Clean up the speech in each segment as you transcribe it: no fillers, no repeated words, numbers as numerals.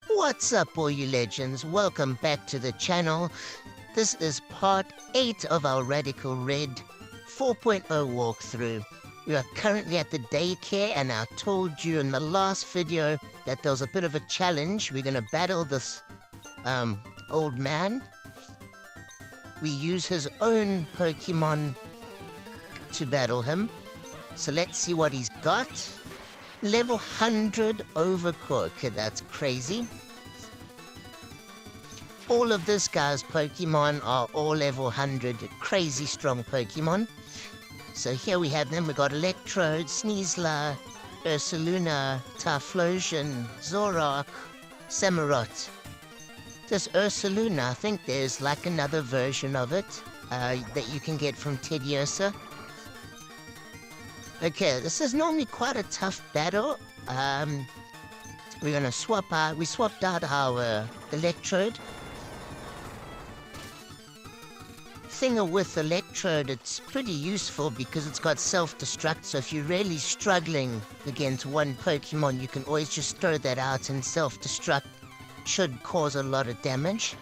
What's up, all you legends? Welcome back to the channel. This is part 8 of our Radical Red 4.0 walkthrough. We are currently at the daycare, and I told you in the last video that there was a bit of a challenge. We're gonna battle this old man. We use his own Pokemon to battle him. So let's see what he's got. Level 100 Overcore. Okay, that's crazy. All of this guy's Pokemon are all level 100. Crazy strong Pokemon. So here we have them. We got Electrode, Sneasler, Ursaluna, Typhlosion, Zoroark, Samurott. This Ursaluna, I think there's like another version of it that you can get from Teddiursa. Okay, this is normally quite a tough battle. We're gonna swap out. We swapped out our Electrode. Thing with Electrode, it's pretty useful because it's got self-destruct, so if you're really struggling against one Pokemon, you can always just throw that out and self-destruct. Should cause a lot of damage.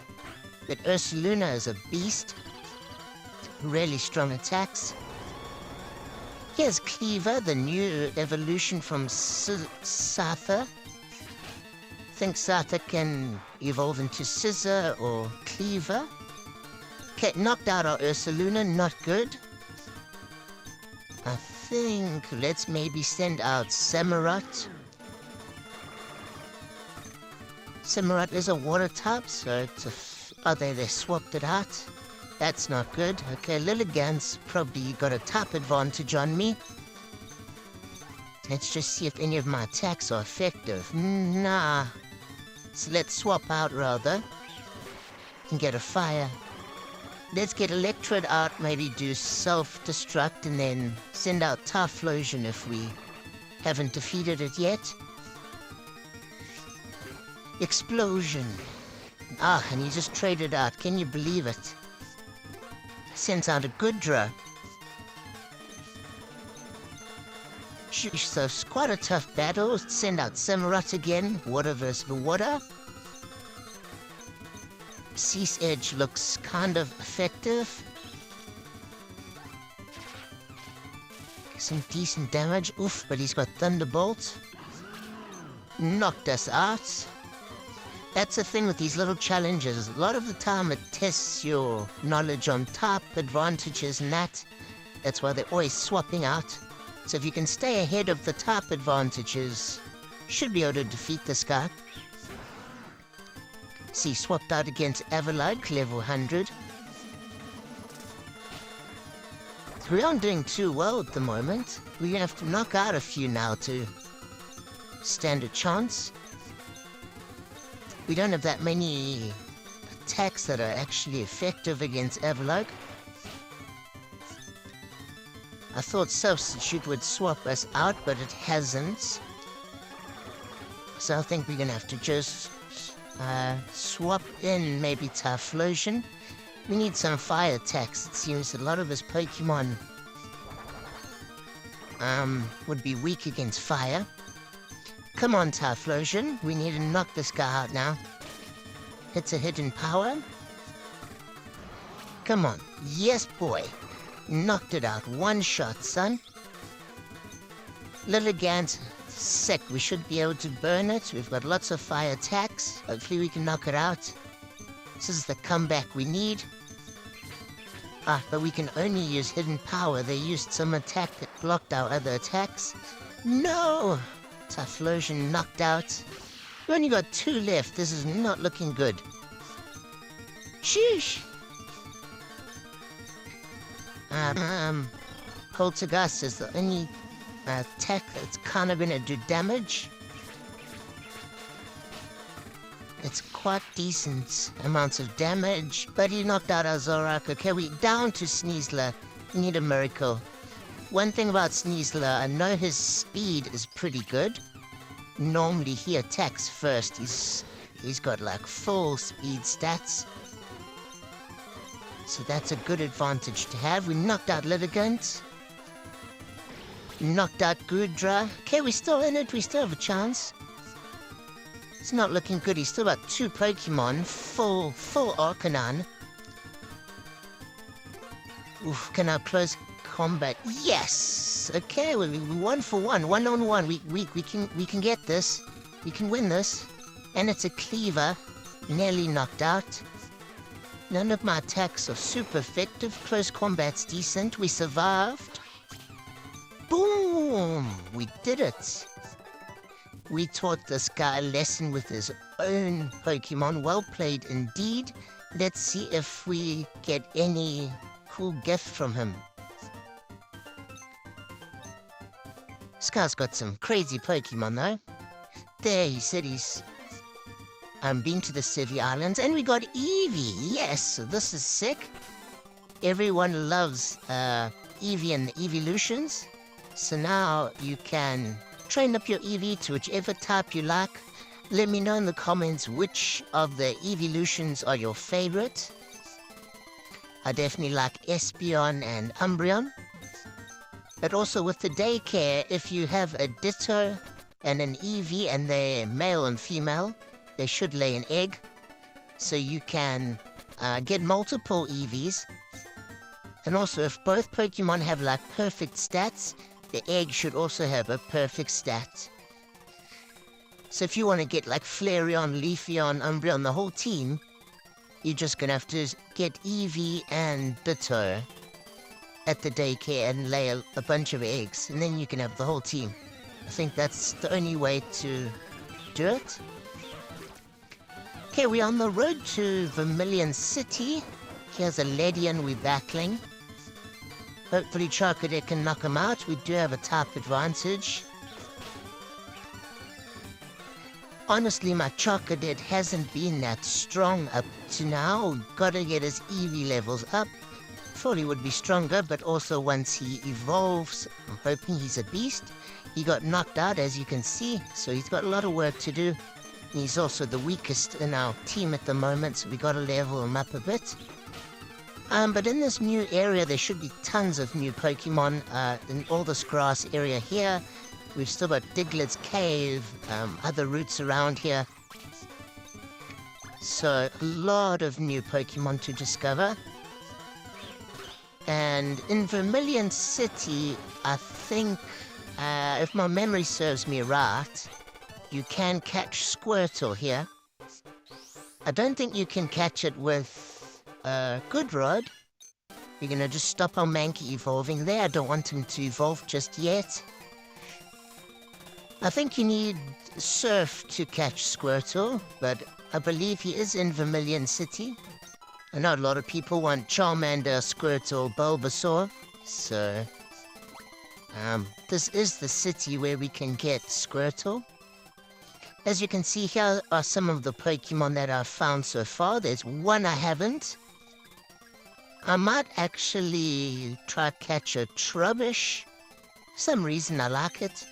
But Ursaluna is a beast. Really strong attacks. Here's Cleaver, the new evolution from Sartha. I think Sartha can evolve into Scissor or Cleaver. Okay, knocked out our Ursaluna, not good. I think let's maybe send out Samurott. Samurott is a water type, so it's a oh, they swapped it out. That's not good. Okay, Lilligant's probably got a type advantage on me. Let's just see if any of my attacks are effective. Nah. So let's swap out rather. And get a fire. Let's get Electrode out, maybe do self-destruct, and then send out Typhlosion if we haven't defeated it yet. Explosion. Ah, and he just traded out. Can you believe it? Sends out a Goodra. Sheesh, so it's quite a tough battle. Send out Samurott again. Water versus water. Cease Edge looks kind of effective. Some decent damage. Oof, but he's got Thunderbolt. Knocked us out. That's the thing with these little challenges. A lot of the time it tests your knowledge on type advantages and that. That's why they're always swapping out. So if you can stay ahead of the type advantages, you should be able to defeat this guy. See, swapped out against Avalugg, level 100. We aren't doing too well at the moment. We're gonna have to knock out a few now to stand a chance. We don't have that many attacks that are actually effective against Avalugg. I thought Substitute would swap us out, but it hasn't. So I think we're gonna have to just swap in maybe Typhlosion. We need some fire attacks. It seems a lot of his Pokemon would be weak against fire. Come on, Typhlosion. We need to knock this guy out now. It's a hidden power. Come on. Yes, boy. Knocked it out. One shot, son. Lilligant, sick. We should be able to burn it. We've got lots of fire attacks. Hopefully we can knock it out. This is the comeback we need. Ah, but we can only use hidden power. They used some attack that blocked our other attacks. No! Typhlosion knocked out. We only got 2 left. This is not looking good. Sheesh! Poltergust is the only attack that's kind of gonna do damage. It's quite decent amounts of damage, but he knocked out our Zoroark. Okay, we down to Sneasler. We need a miracle. One thing about Sneasler, I know his speed is pretty good. Normally he attacks first. He's got like full speed stats. So that's a good advantage to have. We knocked out Lilligant. Knocked out Goodra. Okay, we're still in it. We still have a chance. It's not looking good. He's still got 2 Pokemon. Full Arcanine. Oof, can I close combat? Yes! Okay, we're 1 for 1. 1-on-1. We can get this. We can win this. And it's a Cleaver. Nearly knocked out. None of my attacks are super effective. Close combat's decent. We survived. Boom! We did it. We taught this guy a lesson with his own Pokemon. Well played indeed. Let's see if we get any cool gift from him. This guy's got some crazy Pokemon though. There, he said he's been to the City Islands, and we got Eevee. Yes, so this is sick. Everyone loves Eevee and the Evolutions. So now you can train up your Eevee to whichever type you like. Let me know in the comments which of the Evolutions are your favorite. I definitely like Espeon and Umbreon. But also with the Daycare, if you have a Ditto and an Eevee and they're male and female, they should lay an egg. So you can get multiple Eevees. And also if both Pokemon have like perfect stats, the egg should also have a perfect stat. So if you want to get like Flareon, Leafeon, Umbreon, the whole team, you're just going to have to get Eevee and Ditto at the Daycare and lay a bunch of eggs, and then you can have the whole team. I think that's the only way to do it. Okay, we're on the road to Vermilion City. Here's a Ledian we're battling. Hopefully Charcadet can knock him out. We do have a type advantage. Honestly, my Charcadet hasn't been that strong up to now. Gotta get his Eevee levels up. Thought he would be stronger, but also once he evolves, I'm hoping he's a beast. He got knocked out, as you can see, so he's got a lot of work to do. He's also the weakest in our team at the moment, so we gotta level him up a bit. But in this new area, there should be tons of new Pokemon in all this grass area here. We've still got Diglett's Cave, other routes around here. So, a lot of new Pokemon to discover. And in Vermilion City, I think, if my memory serves me right, you can catch Squirtle here. I don't think you can catch it with Goodrod. You're gonna just stop our Mankey evolving there. I don't want him to evolve just yet. I think you need Surf to catch Squirtle, but I believe he is in Vermilion City. I know a lot of people want Charmander, Squirtle, Bulbasaur, so this is the city where we can get Squirtle. As you can see, here are some of the Pokemon that I've found so far. There's one I haven't. I might actually try to catch a Trubbish. For some reason I like it.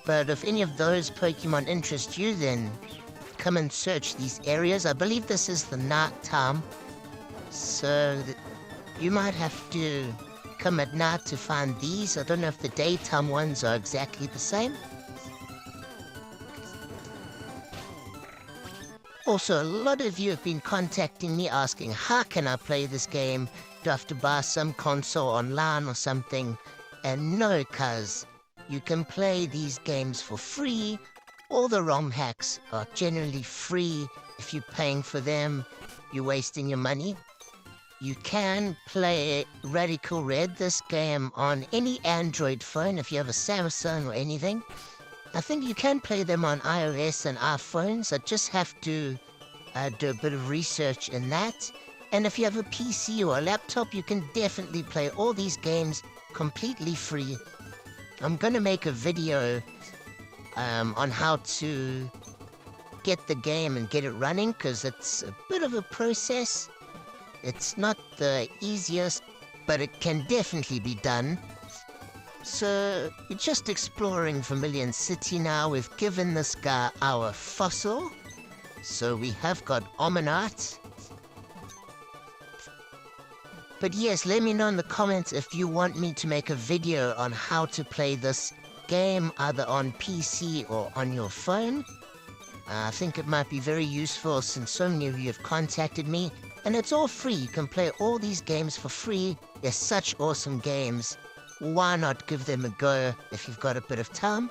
But if any of those Pokemon interest you, then come and search these areas. I believe this is the night time, so you might have to come at night to find these. I don't know if the daytime ones are exactly the same. Also, a lot of you have been contacting me asking, how can I play this game? Do I have to buy some console online or something? And no, cuz you can play these games for free. All the ROM hacks are generally free. If you're paying for them, you're wasting your money. You can play Radical Red, this game, on any Android phone if you have a Samsung or anything. I think you can play them on iOS and iPhones. I just have to do a bit of research in that. And if you have a PC or a laptop, you can definitely play all these games completely free. I'm gonna make a video on how to get the game and get it running, because it's a bit of a process. It's not the easiest, but it can definitely be done. So, we're just exploring Vermilion City now. We've given this guy our fossil. So we have got Omanite. But yes, let me know in the comments if you want me to make a video on how to play this game, either on PC or on your phone. I think it might be very useful since so many of you have contacted me. And it's all free. You can play all these games for free. They're such awesome games. Why not give them a go if you've got a bit of time?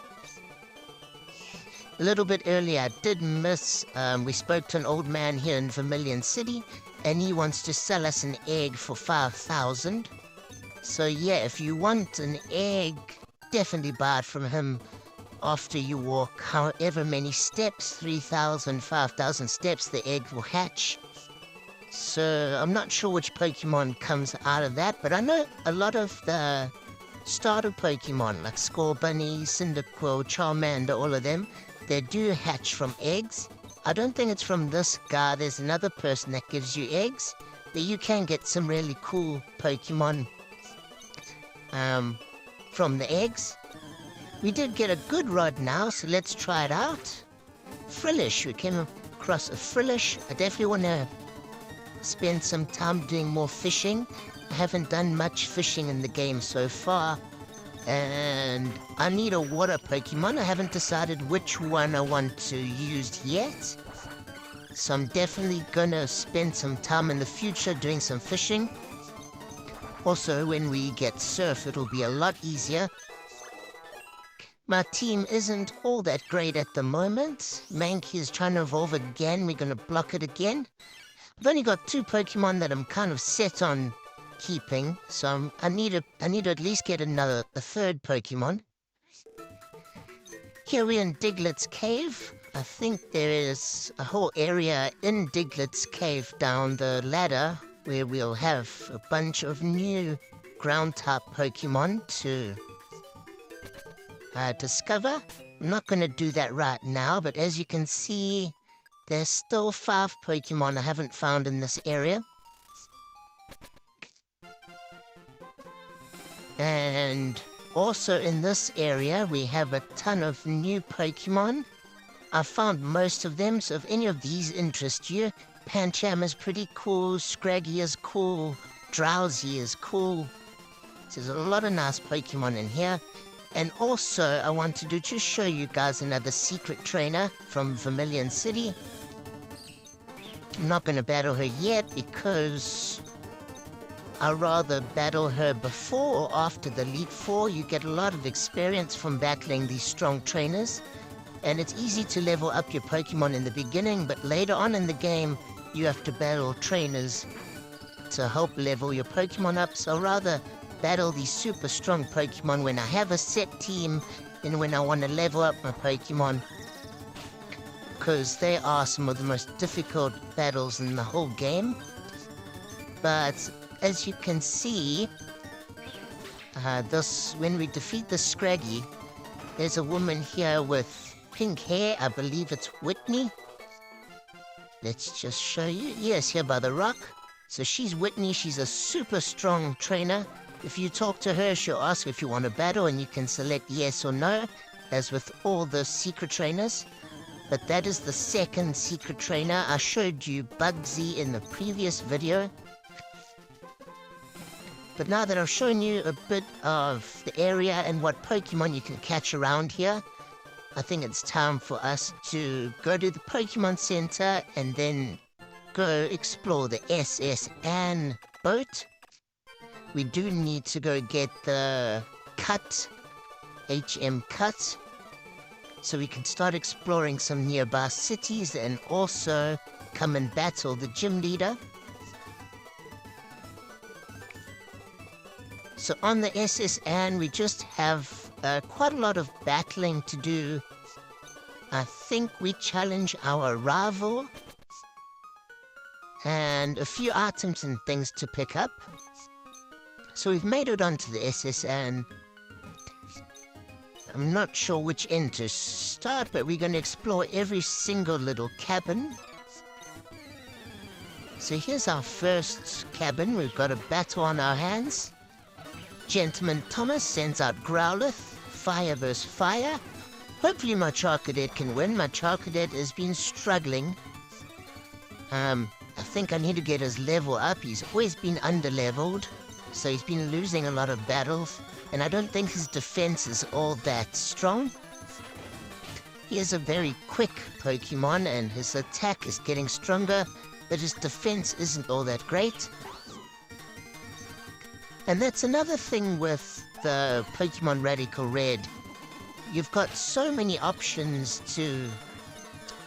A little bit earlier, I did miss, we spoke to an old man here in Vermilion City, and he wants to sell us an egg for 5,000. So yeah, if you want an egg, definitely buy it from him after you walk however many steps, 3,000, 5,000 steps, the egg will hatch. So I'm not sure which Pokemon comes out of that, but I know a lot of the starter Pokemon, like Scorbunny, Cyndaquil, Charmander, all of them, they do hatch from eggs. I don't think it's from this guy. There's another person that gives you eggs, but you can get some really cool Pokemon from the eggs. We did get a good rod now, so let's try it out. Frillish, we came across a Frillish. I definitely want to spend some time doing more fishing. I haven't done much fishing in the game so far. And I need a water Pokemon. I haven't decided which one I want to use yet. So I'm definitely gonna spend some time in the future doing some fishing. Also, when we get surf, it'll be a lot easier. My team isn't all that great at the moment. Mankey is trying to evolve again. We're gonna block it again. I've only got 2 Pokemon that I'm kind of set on keeping, so I need to at least get a third Pokemon. Here we're in Diglett's Cave. I think there is a whole area in Diglett's Cave down the ladder where we'll have a bunch of new ground-type Pokemon to discover. I'm not going to do that right now, but as you can see, there's still 5 Pokemon I haven't found in this area. And also in this area, we have a ton of new Pokemon. I found most of them, so if any of these interest you, Pancham is pretty cool, Scraggy is cool, Drowsy is cool. So there's a lot of nice Pokemon in here. And also, I wanted to just show you guys another secret trainer from Vermilion City. I'm not going to battle her yet because I'd rather battle her before or after the Elite Four. You get a lot of experience from battling these strong trainers. And it's easy to level up your Pokemon in the beginning, but later on in the game, you have to battle trainers to help level your Pokemon up. So I'd rather battle these super strong Pokemon when I have a set team than when I want to level up my Pokemon, because they are some of the most difficult battles in the whole game. But as you can see, when we defeat the Scraggy, there's a woman here with pink hair. I believe it's Whitney. Let's just show you. Yes, here by the rock. So she's Whitney. She's a super strong trainer. If you talk to her, she'll ask if you want to battle, and you can select yes or no, as with all the secret trainers. But that is the second secret trainer. I showed you Bugsy in the previous video. But now that I've shown you a bit of the area and what Pokemon you can catch around here, I think it's time for us to go to the Pokemon Center and then go explore the SS Anne boat. We do need to go get the cut, HM cut, so we can start exploring some nearby cities and also come and battle the gym leader. So on the SS Anne, we just have quite a lot of battling to do. I think we challenge our rival and a few items and things to pick up. So we've made it onto the SS Anne. I'm not sure which end to start, but we're going to explore every single little cabin. So here's our first cabin. We've got a battle on our hands. Gentleman Thomas sends out Growlithe, fire versus fire. Hopefully my Charcadet can win. My Charcadet has been struggling. I think I need to get his level up. He's always been under-leveled, so he's been losing a lot of battles, and I don't think his defense is all that strong. He is a very quick Pokemon, and his attack is getting stronger, but his defense isn't all that great. And that's another thing with the Pokemon Radical Red. You've got so many options to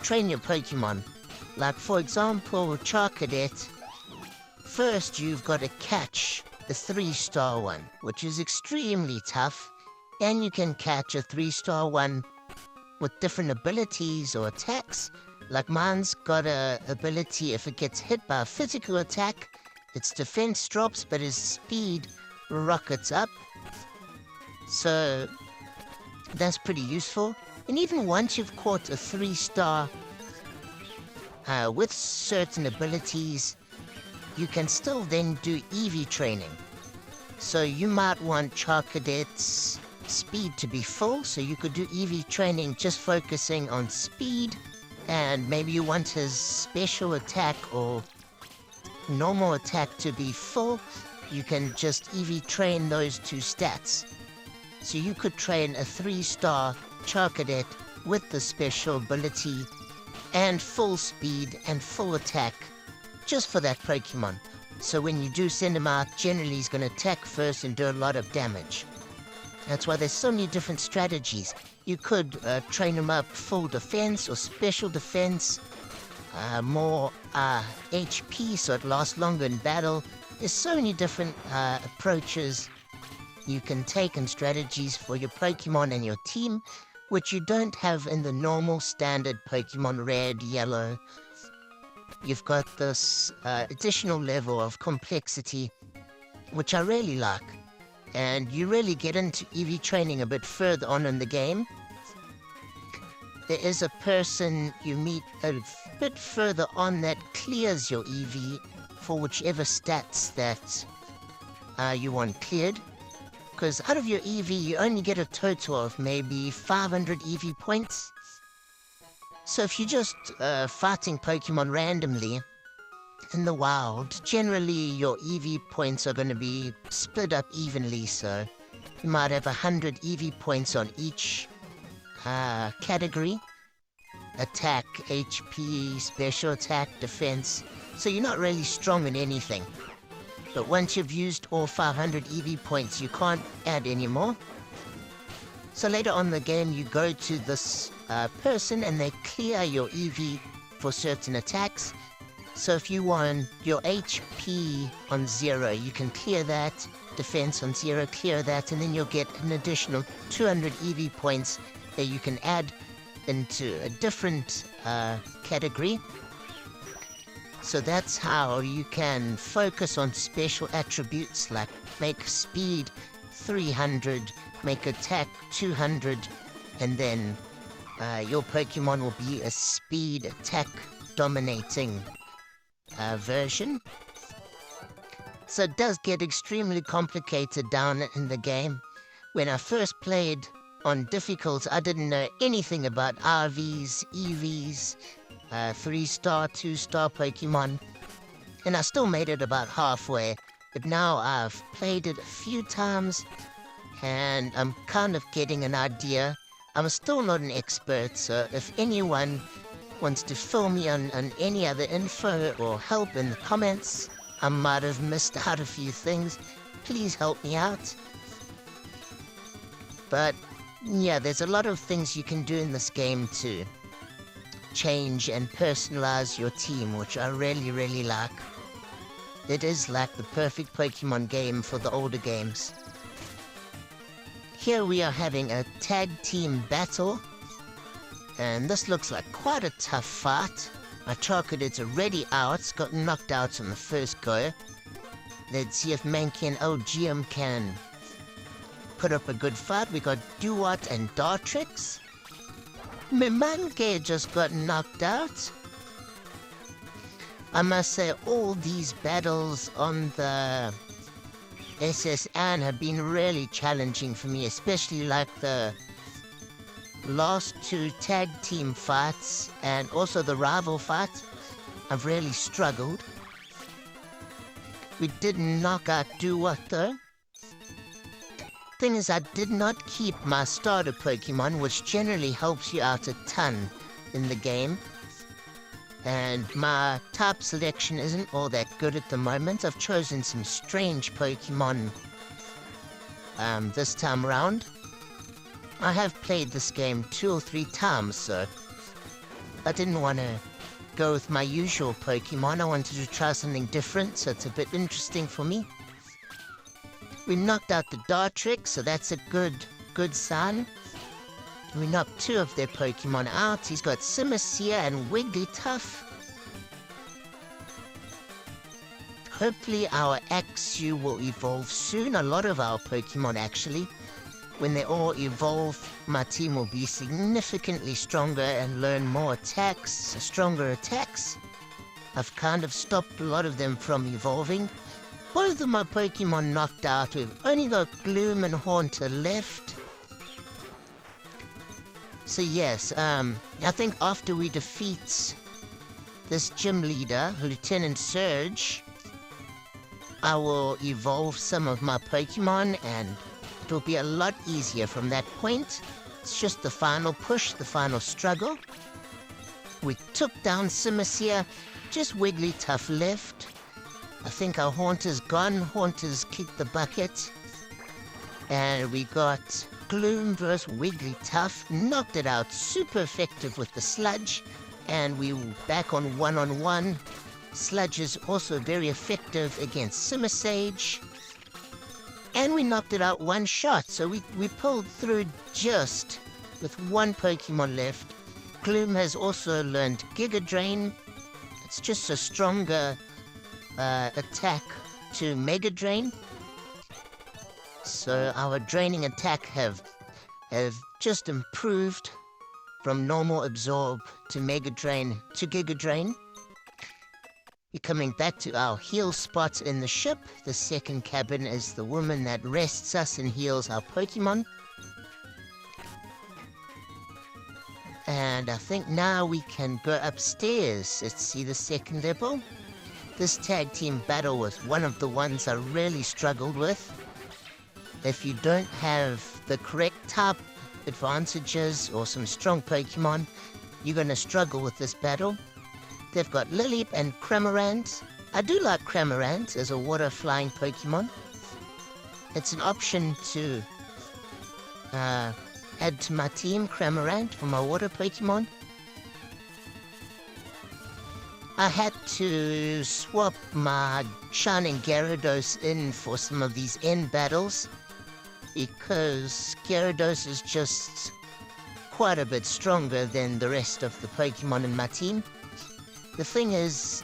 train your Pokemon. Like, for example, Charcadet. First, you've got to catch the 3-star one, which is extremely tough. And you can catch a 3-star one with different abilities or attacks. Like mine's got a ability, if it gets hit by a physical attack, its defense drops, but its speed rockets up. So that's pretty useful. And even once you've caught a 3-star with certain abilities, you can still then do Eevee training. So you might want Charcadet's speed to be full, so you could do Eevee training just focusing on speed, and maybe you want his special attack or normal attack to be full. You can just Eevee train those 2 stats. So you could train a 3-star Charcadet with the special ability and full speed and full attack just for that Pokemon. So when you do send him out, generally he's going to attack first and do a lot of damage. That's why there's so many different strategies. You could train him up full defense or special defense, more HP so it lasts longer in battle. There's so many different approaches you can take and strategies for your Pokemon and your team, which you don't have in the normal standard Pokemon Red, Yellow. You've got this additional level of complexity, which I really like. And you really get into Eevee training a bit further on in the game. There is a person you meet a bit further on that clears your Eevee for whichever stats that you want cleared. Because out of your Eevee, you only get a total of maybe 500 Eevee points. So if you're just fighting Pokemon randomly in the wild, generally your Eevee points are going to be split up evenly, so you might have 100 Eevee points on each category. Attack, HP, special attack, defense. So you're not really strong in anything. But once you've used all 500 Eevee points, you can't add any more. So later on in the game, you go to this person and they clear your Eevee for certain attacks. So if you want your HP on 0, you can clear that, defense on 0, clear that, and then you'll get an additional 200 Eevee points that you can add into a different category. So that's how you can focus on special attributes like make speed 300, make attack 200, and then your Pokemon will be a speed attack dominating version. So it does get extremely complicated down in the game. When I first played on difficult, I didn't know anything about RVs, EVs, 3-star, 2-star Pokemon, and I still made it about halfway. But now I've played it a few times, and I'm kind of getting an idea. I'm still not an expert, so if anyone wants to fill me on any other info or help in the comments, I might have missed out a few things. Please help me out. But yeah, there's a lot of things you can do in this game to change and personalize your team, which I really, really like. It is like the perfect Pokemon game for the older games. Here we are having a tag team battle, and this looks like quite a tough fight. My Charcadet's already out, got knocked out on the first go. Let's see if Mankey and OGM can put up a good fight. We got Duat and Dartrix. Mankey just got knocked out. I must say, all these battles on the SSN have been really challenging for me, especially like the last 2 tag team fights and also the rival fight. I've really struggled. We didn't knock out Do-What though. Thing is, I did not keep my starter Pokemon, which generally helps you out a ton in the game. And my type selection isn't all that good at the moment. I've chosen some strange Pokemon this time around. I have played this game 2 or 3 times, so I didn't want to go with my usual Pokemon. I wanted to try something different, so it's a bit interesting for me. We knocked out the Dartrick, so that's a good sign. We knocked 2 of their Pokemon out. He's got Simisear and Wigglytuff. Hopefully our Axew will evolve soon. A lot of our Pokemon, actually. When they all evolve, my team will be significantly stronger and learn more attacks, stronger attacks. I've kind of stopped a lot of them from evolving. Both of my Pokemon knocked out. We've only got Gloom and Haunter left. So yes, I think after we defeat this gym leader, Lieutenant Surge, I will evolve some of my Pokemon and it'll be a lot easier from that point. It's just the final push, the final struggle. We took down Simisear, just Wigglytuff left. I think our Haunter's gone. Haunter's kicked the bucket. And we got Gloom versus Wigglytuff. Knocked it out. Super effective with the Sludge. And we were back on one-on-one. Sludge is also very effective against Simisage. And we knocked it out one shot. So we pulled through just with 1 Pokemon left. Gloom has also learned Giga Drain. It's just a stronger attack to Mega Drain. So our draining attack have just improved from normal Absorb to Mega Drain to Giga Drain. We're coming back to our heal spot in the ship. The second cabin is the woman that rests us and heals our Pokemon. And I think now we can go upstairs. Let's see the second level. This tag team battle was one of the ones I really struggled with. If you don't have the correct type advantages or some strong Pokemon, you're going to struggle with this battle. They've got Lilip and Cramorant. I do like Cramorant as a water-flying Pokemon. It's an option to add to my team, Cramorant, for my water Pokemon. I had to swap my Shining Gyarados in for some of these end battles because Gyarados is just quite a bit stronger than the rest of the Pokemon in my team. The thing is,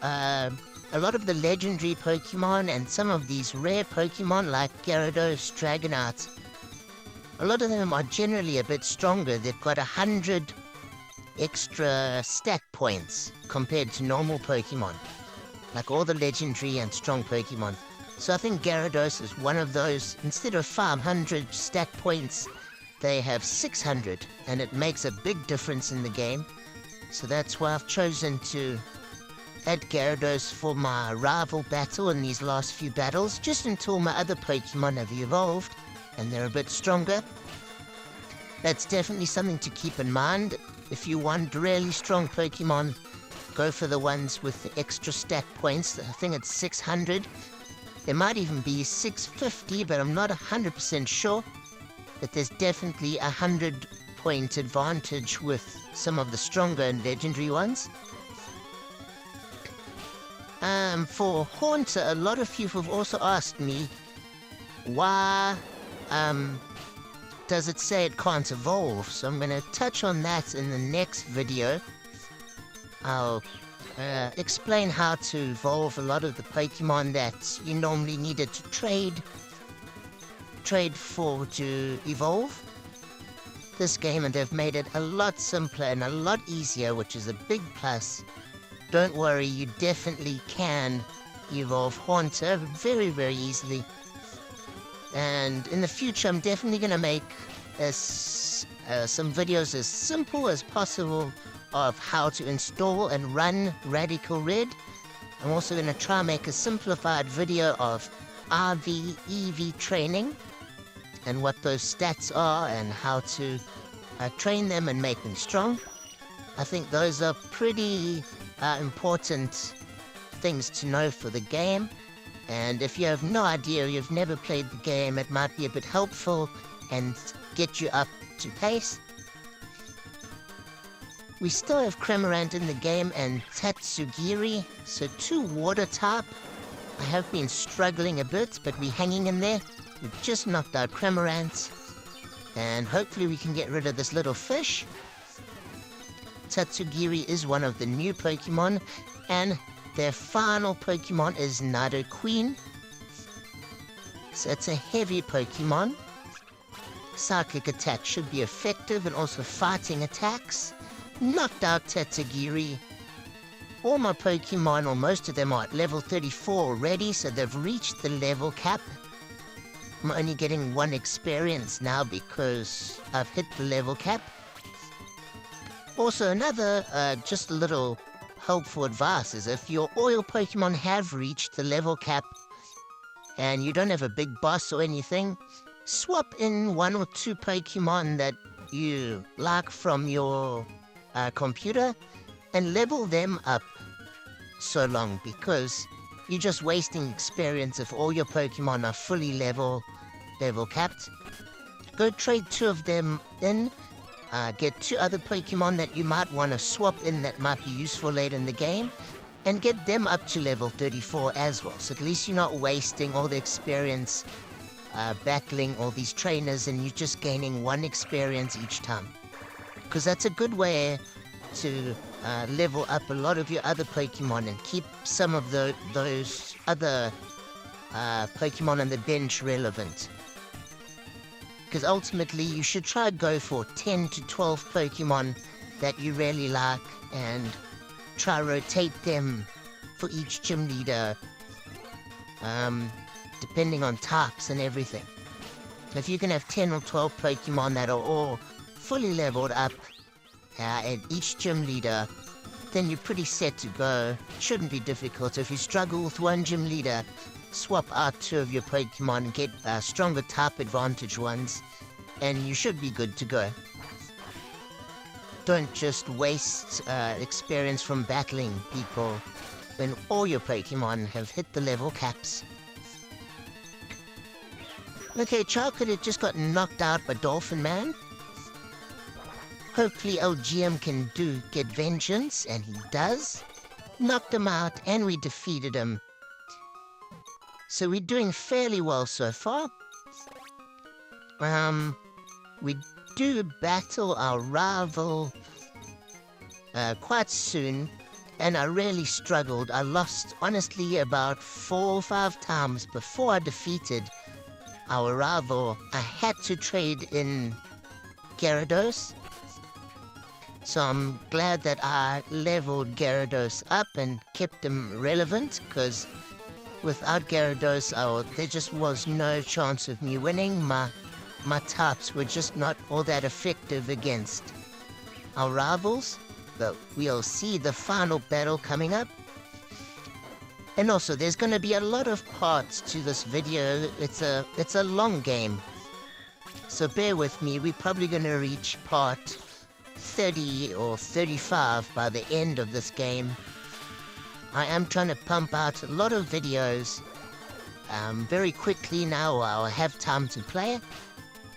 a lot of the legendary Pokemon and some of these rare Pokemon like Gyarados, Dragonite, a lot of them are generally a bit stronger. They've got 100 extra stat points compared to normal Pokemon, like all the legendary and strong Pokemon. So I think Gyarados is one of those. Instead of 500 stat points, they have 600, and it makes a big difference in the game. So that's why I've chosen to add Gyarados for my rival battle in these last few battles, just until my other Pokemon have evolved and they're a bit stronger. That's definitely something to keep in mind. If you want really strong Pokemon, go for the ones with the extra stat points. I think it's 600. There might even be 650, but I'm not 100% sure. But there's definitely 100-point advantage with some of the stronger and legendary ones. For Haunter, a lot of people have also asked me why does it say it can't evolve? So I'm going to touch on that in the next video. I'll explain how to evolve a lot of the Pokemon that you normally needed to trade for to evolve. This game, and they've made it a lot simpler and a lot easier, which is a big plus. Don't worry, you definitely can evolve Haunter very, very easily. And in the future, I'm definitely going to make some videos as simple as possible of how to install and run Radical Red. I'm also going to try and make a simplified video of RV Eevee training and what those stats are and how to train them and make them strong. I think those are pretty important things to know for the game. And if you have no idea, you've never played the game, it might be a bit helpful and get you up to pace. We still have Cramorant in the game and Tatsugiri, so 2 water type. I have been struggling a bit, but we're hanging in there. We've just knocked out Cramorant, and hopefully we can get rid of this little fish. Tatsugiri is one of the new Pokemon, and their final Pokemon is Nidoqueen. So it's a heavy Pokemon. Psychic attack should be effective, and also fighting attacks. Knocked out Tatsugiri. All my Pokemon, or most of them, are at level 34 already, so they've reached the level cap. I'm only getting 1 experience now because I've hit the level cap. Also, another just a little helpful advice is if your oil Pokemon have reached the level cap and you don't have a big boss or anything, swap in 1 or 2 Pokemon that you like from your computer and level them up so long, because you're just wasting experience if all your Pokemon are fully level capped. Go trade 2 of them in, get 2 other Pokemon that you might want to swap in that might be useful later in the game, and get them up to level 34 as well. So at least you're not wasting all the experience battling all these trainers and you're just gaining 1 experience each time. Because that's a good way to level up a lot of your other Pokemon and keep some of those other Pokemon on the bench relevant. Because ultimately you should try to go for 10 to 12 Pokemon that you really like and try rotate them for each gym leader, depending on types and everything. If you can have 10 or 12 Pokemon that are all fully leveled up and each gym leader, then you're pretty set to go. Shouldn't be difficult. If you struggle with 1 gym leader, swap out 2 of your Pokemon and get stronger type advantage ones, and you should be good to go. Don't just waste experience from battling people when all your Pokemon have hit the level caps. Okay, Chocolate had just got knocked out by Dolphin Man. Hopefully LGM can get vengeance, and he does. Knocked him out, and we defeated him. So we're doing fairly well so far. We do battle our rival quite soon, and I really struggled. I lost, honestly, about 4 or 5 times before I defeated our rival. I had to trade in Gyarados. So I'm glad that I leveled Gyarados up and kept him relevant, because without Gyarados, there just was no chance of me winning. My types were just not all that effective against our rivals, but we'll see the final battle coming up. And also, there's going to be a lot of parts to this video. It's a long game, so bear with me. We're probably going to reach part 30 or 35 by the end of this game. I am trying to pump out a lot of videos very quickly now. I'll have time to play,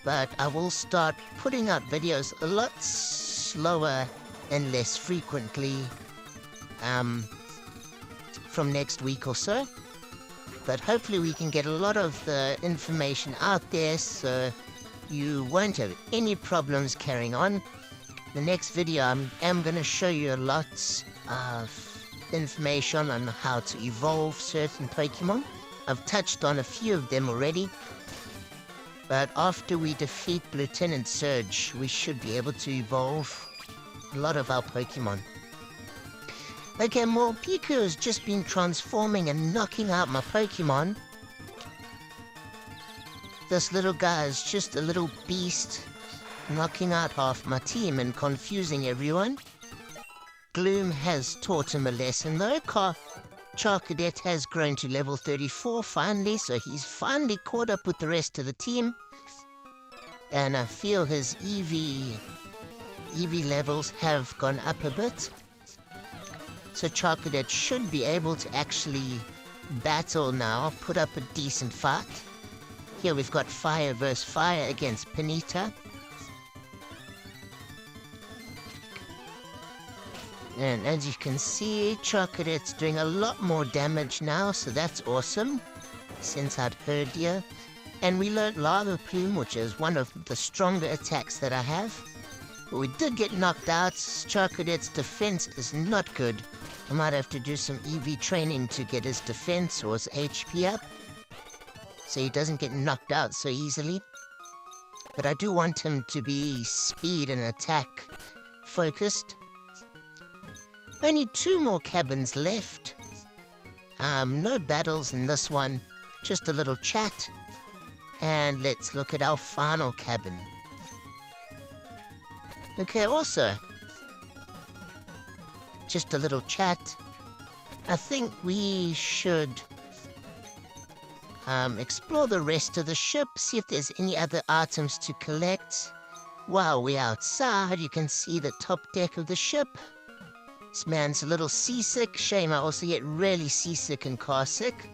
but I will start putting out videos a lot slower and less frequently from next week or so. But hopefully we can get a lot of the information out there so you won't have any problems carrying on. The next video I'm going to show you lots of information on how to evolve certain Pokemon. I've touched on a few of them already, but after we defeat Lieutenant Surge, we should be able to evolve a lot of our Pokemon. Okay, Morpeko has just been transforming and knocking out my Pokemon. This little guy is just a little beast, knocking out half my team and confusing everyone. Gloom has taught him a lesson, though. Charcadet has grown to level 34 finally, so he's finally caught up with the rest of the team. And I feel his Eevee levels have gone up a bit. So Charcadet should be able to actually battle now, put up a decent fight. Here we've got fire versus fire against Panita. And as you can see, Charcadet's doing a lot more damage now, so that's awesome. Since I'd heard you. And we learned Lava Plume, which is one of the stronger attacks that I have. But we did get knocked out. Charcadet's defense is not good. I might have to do some Eevee training to get his defense or his HP up, so he doesn't get knocked out so easily. But I do want him to be speed and attack focused. Only 2 more cabins left. No battles in this one, just a little chat. And let's look at our final cabin. Okay, also, just a little chat. I think we should explore the rest of the ship, see if there's any other items to collect. While we're outside, you can see the top deck of the ship. This man's a little seasick. Shame I also get really seasick and car sick.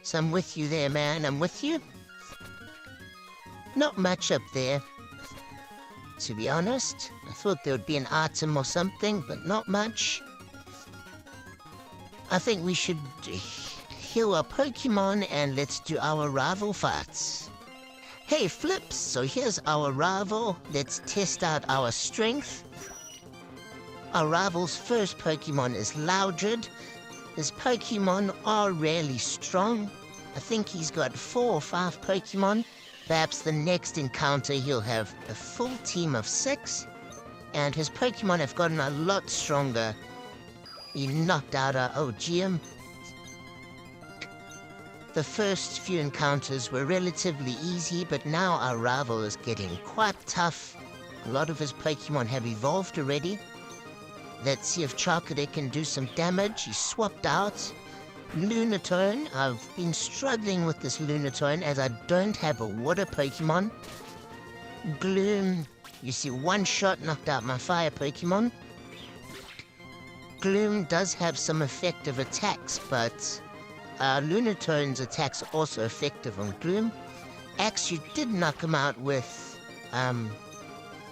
So I'm with you there, man. I'm with you. Not much up there, to be honest. I thought there would be an item or something, but not much. I think we should heal our Pokemon and let's do our rival fights. Hey, Flips, so here's our rival. Let's test out our strength. Our rival's first Pokemon is Loudred. His Pokemon are really strong. I think he's got 4 or 5 Pokemon. Perhaps the next encounter he'll have a full team of 6. And his Pokemon have gotten a lot stronger. He knocked out our OGM. The first few encounters were relatively easy, but now our rival is getting quite tough. A lot of his Pokemon have evolved already. Let's see if Charcadet can do some damage. He swapped out Lunatone. I've been struggling with this Lunatone as I don't have a water Pokemon. Gloom. You see, one shot knocked out my fire Pokemon. Gloom does have some effective attacks, but Lunatone's attacks are also effective on Gloom. Actually did knock him out with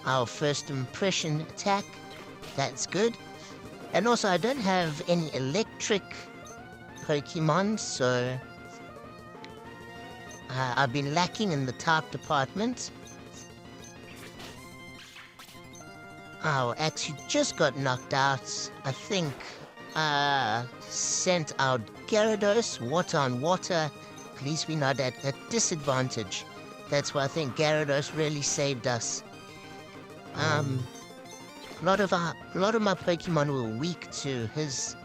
our first impression attack. That's good. And also, I don't have any electric Pokemon, so I've been lacking in the type department. Oh, actually just got knocked out. I think sent out Gyarados, water on water. At least we're not at a disadvantage. That's why I think Gyarados really saved us. A lot of my Pokemon were weak to his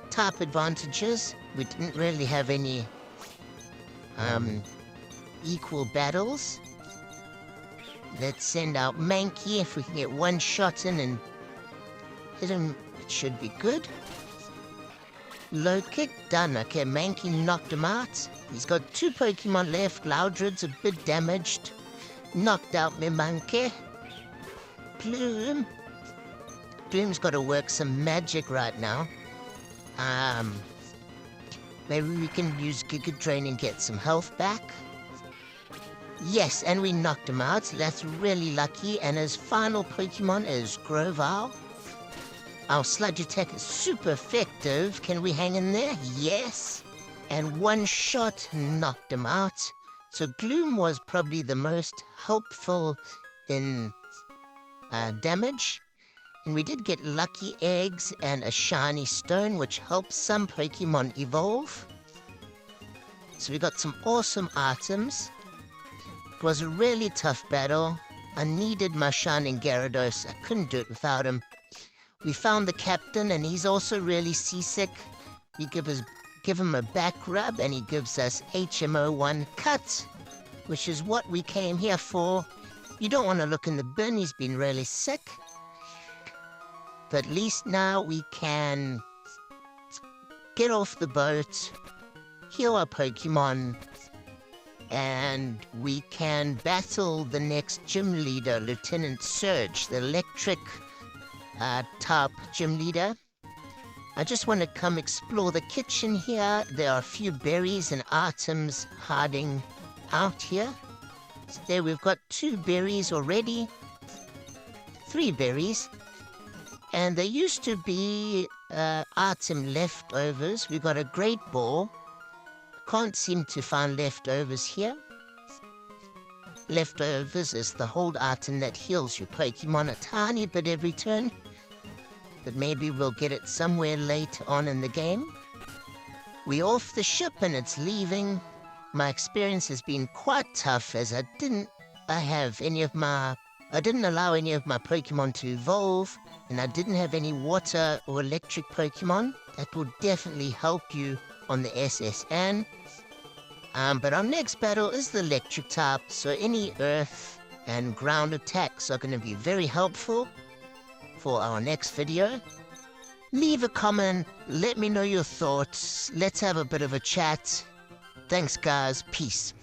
type advantages. We didn't really have any equal battles. Let's send out Mankey. If we can get one shot in and hit him, it should be good. Low kick, done. Okay, Mankey knocked him out. He's got 2 Pokemon left. Loudred's a bit damaged. Knocked out me Mankey. Plume. Plume's got to work some magic right now. Maybe we can use Giga Drain and get some health back. Yes, and we knocked him out. That's really lucky. And his final Pokemon is Grovyle. Our Sludge attack is super effective. Can we hang in there? Yes. And one shot knocked him out. So Gloom was probably the most helpful in damage. And we did get lucky eggs and a shiny stone, which helps some Pokemon evolve. So we got some awesome items. It was a really tough battle. I needed my shining Gyarados. I couldn't do it without him. We found the captain, and he's also really seasick. We give him a back rub, and he gives us HMO1 cut, which is what we came here for. You don't want to look in the bin. He's been really sick. But at least now we can get off the boat, heal our Pokemon, and we can battle the next gym leader, Lieutenant Surge, the electric type gym leader. I just want to come explore the kitchen here. There are a few berries and items hiding out here. So there we've got 2 berries already, 3 berries. And there used to be item leftovers. We got a great ball. Can't seem to find leftovers here. Leftovers is the hold item that heals your Pokemon a tiny bit every turn. But maybe we'll get it somewhere later on in the game. We're off the ship and it's leaving. My experience has been quite tough as I didn't allow any of my Pokemon to evolve, and I didn't have any water or electric Pokemon. That will definitely help you on the SSN. But our next battle is the electric type, so any earth and ground attacks are going to be very helpful for our next video. Leave a comment, let me know your thoughts, let's have a bit of a chat. Thanks guys, peace.